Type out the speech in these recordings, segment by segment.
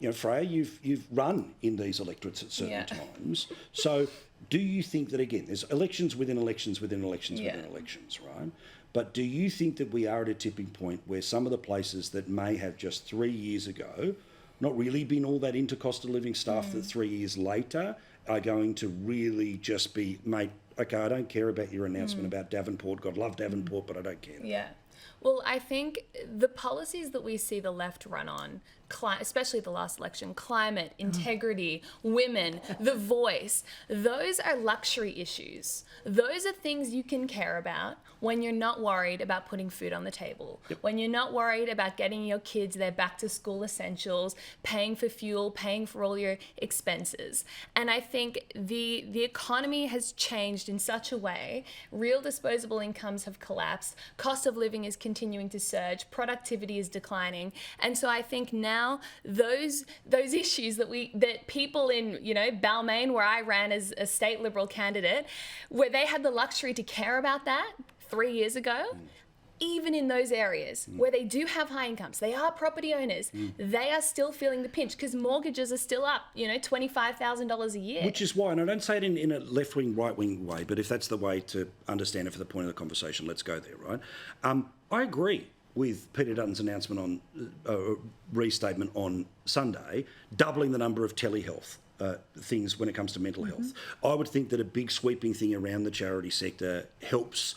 You know, Freya, you've run in these electorates at certain times. So do you think that, again, there's elections within elections within elections within elections, right? But do you think that we are at a tipping point where some of the places that may have just 3 years ago not really been all that into cost of living stuff that 3 years later are going to really just be, mate, okay, I don't care about your announcement about Davenport. God love Davenport, but I don't care. Yeah. Well, I think the policies that we see the left run on, especially the last election, climate, integrity, women, the voice, those are luxury issues. Those are things you can care about when you're not worried about putting food on the table, when you're not worried about getting your kids their back to school essentials, paying for fuel, paying for all your expenses. And I think the economy has changed in such a way, real disposable incomes have collapsed, cost of living is continuing to surge, productivity is declining. And so I think now those issues that people in, you know, Balmain, where I ran as a state Liberal candidate, where they had the luxury to care about that 3 years ago, even in those areas where they do have high incomes, they are property owners, they are still feeling the pinch because mortgages are still up, you know, $25,000 a year. Which is why, and I don't say it in a left-wing, right-wing way, but if that's the way to understand it for the point of the conversation, let's go there, right? I agree with Peter Dutton's announcement on restatement on Sunday, doubling the number of telehealth things when it comes to mental health. I would think that a big sweeping thing around the charity sector helps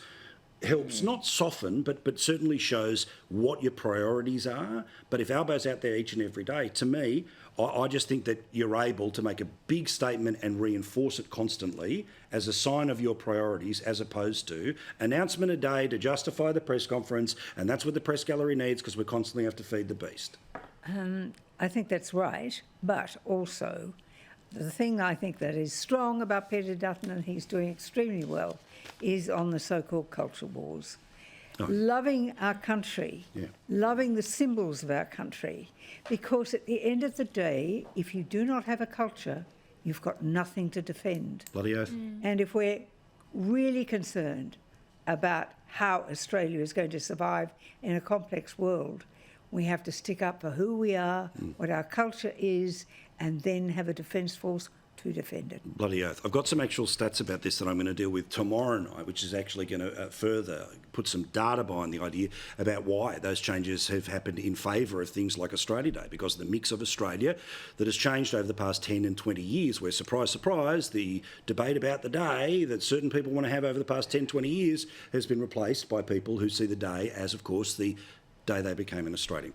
not soften, but certainly shows what your priorities are. But if Albo's out there each and every day, to me, I just think that you're able to make a big statement and reinforce it constantly as a sign of your priorities, as opposed to announcement a day to justify the press conference, and that's what the press gallery needs because we constantly have to feed the beast. I think that's right, but also the thing I think that is strong about Peter Dutton, and he's doing extremely well, is on the so-called culture wars. Loving our country, loving the symbols of our country, because at the end of the day, if you do not have a culture, you've got nothing to defend. Bloody oath. And if we're really concerned about how Australia is going to survive in a complex world, we have to stick up for who we are, what our culture is, and then have a defence force to defend it. Bloody oath. I've got some actual stats about this that I'm going to deal with tomorrow night, which is actually going to further put some data behind the idea about why those changes have happened in favour of things like Australia Day, because of the mix of Australia that has changed over the past 10 and 20 years, where, surprise, surprise, the debate about the day that certain people want to have over the past 10, 20 years has been replaced by people who see the day as, of course, the day they became an Australian.